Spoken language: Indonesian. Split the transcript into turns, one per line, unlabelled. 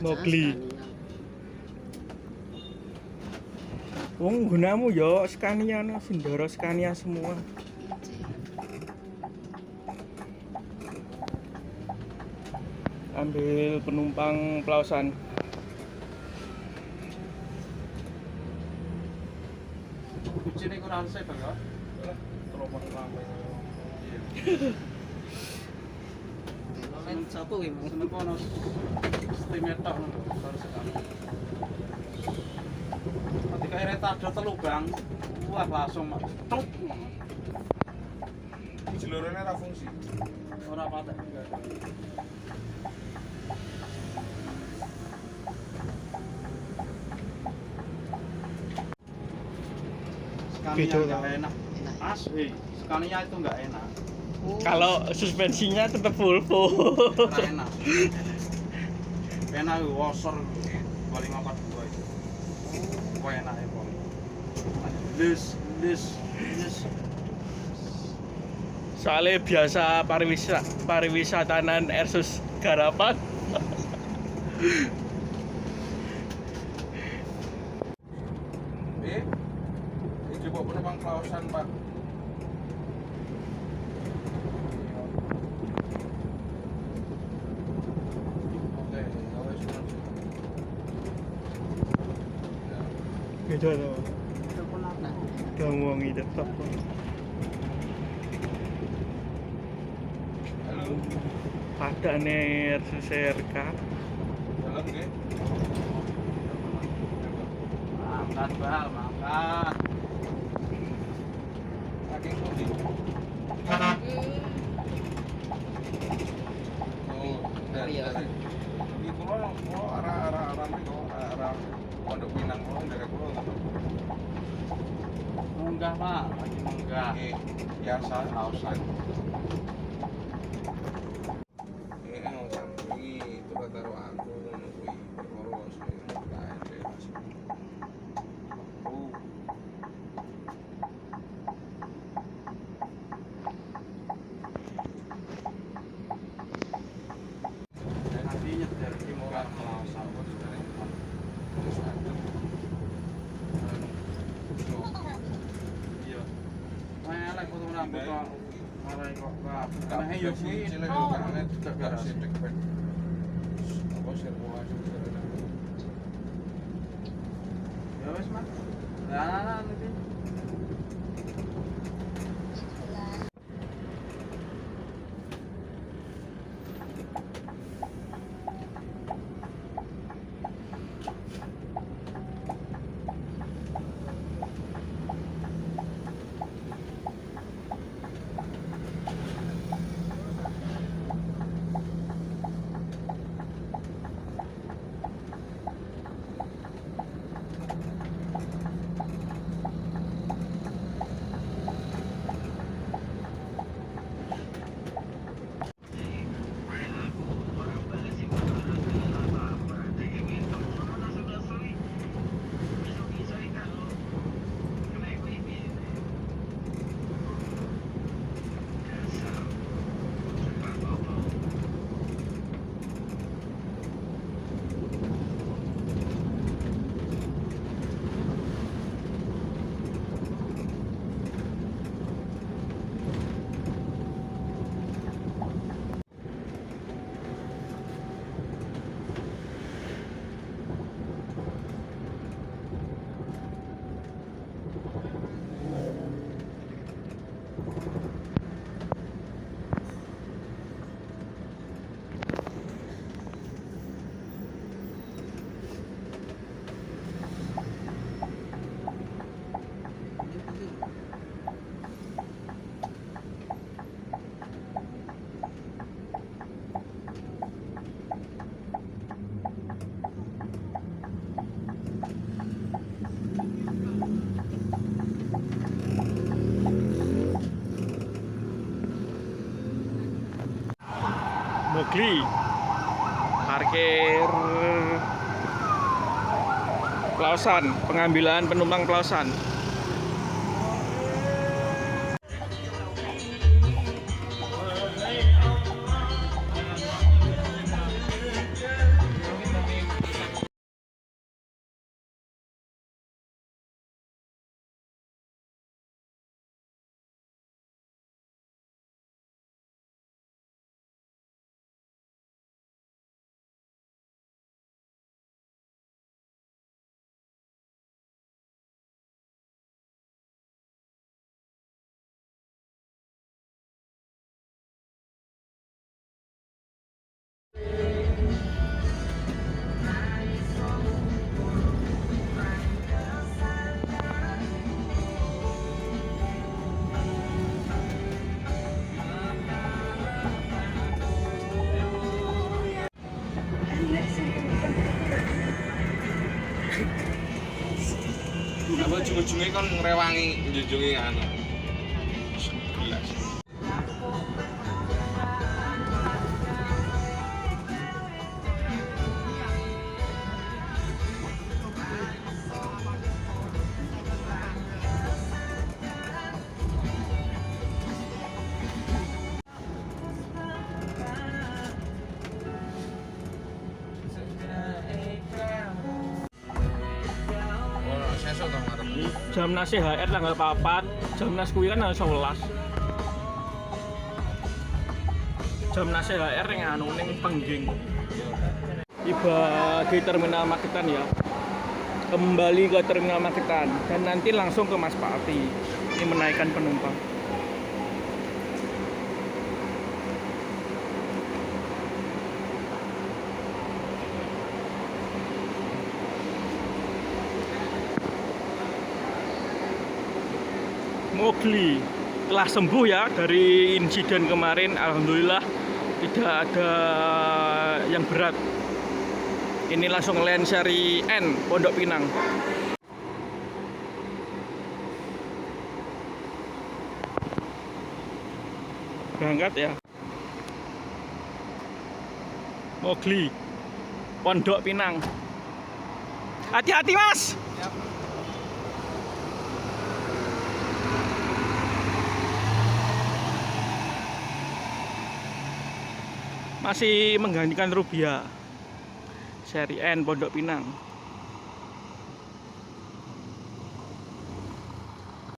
Mogli. Wong gunamu yo Scania, Sindoro Scania semua. Ambil penumpang Plausan.
Kucine kurang sih, Bang, ya. Telepon lampe.
Men sapa kuwi?
Seneng kono. Steamer tok baru sekali. Ketika retado telu bang, wah langsung cuk.
Jelurane ora fungsi.
Ora patek. Scania nggak enak. Mas, Scania itu nggak enak.
Kalau suspensinya tetap Volvo.
Nggak enak. Enak washer 2542 itu. Wah enak ya, Bang. This.
Soalnya biasa pariwisatanan Ersus Garapan.
Iki bawa penumpang Plausan, Pak. Oke, wis
Gitu loh. Ngomong itu top.
halo.
Ada nih Ersus RK.
Dalam nggih.
Makan, Bal, makan.
Saking pundi? Oh, dari. Iki kula arah mriko, arah Pondok Pinang kula dari kula.
Munggah, Pak. Lagi munggah.
Nggih, biasa Plausan. Iki tuh karo aku ngono kuwi perkara sing kae Mas.
Nanti nyetir di murah Plausan kok sebenarnya. Iya. Melek foto rambut kok. Marai kok. Wah, karena yo kuwi
cilik yo karena tidak gak sidik ben. Apa sirkulasi sebenarnya.
Ya wis, Mas. Nah, nanti.
Mogli. Parkir Klausan, pengambilan penumpang Klausan.
Apa ujung-ujungnya kan ngerewangi ujung-ujungnya anu. Gila. Oh, sesuk to ngarep.
Jamnas CHR tanggal 4, Jamnas kuwi kan tanggal 11. Jamnas CHR yang anu ning Pengging. Tiba di Terminal Magetan ya. Kembali ke Terminal Magetan dan nanti langsung ke Maspati. Ini menaikkan penumpang. Mogli telah sembuh ya dari insiden kemarin, alhamdulillah tidak ada yang berat. Ini langsung land seri N Pondok Pinang. Berangkat ya. Mogli Pondok Pinang. Hati-hati Mas. Masih menggantikan Rubia seri N Pondok Pinang.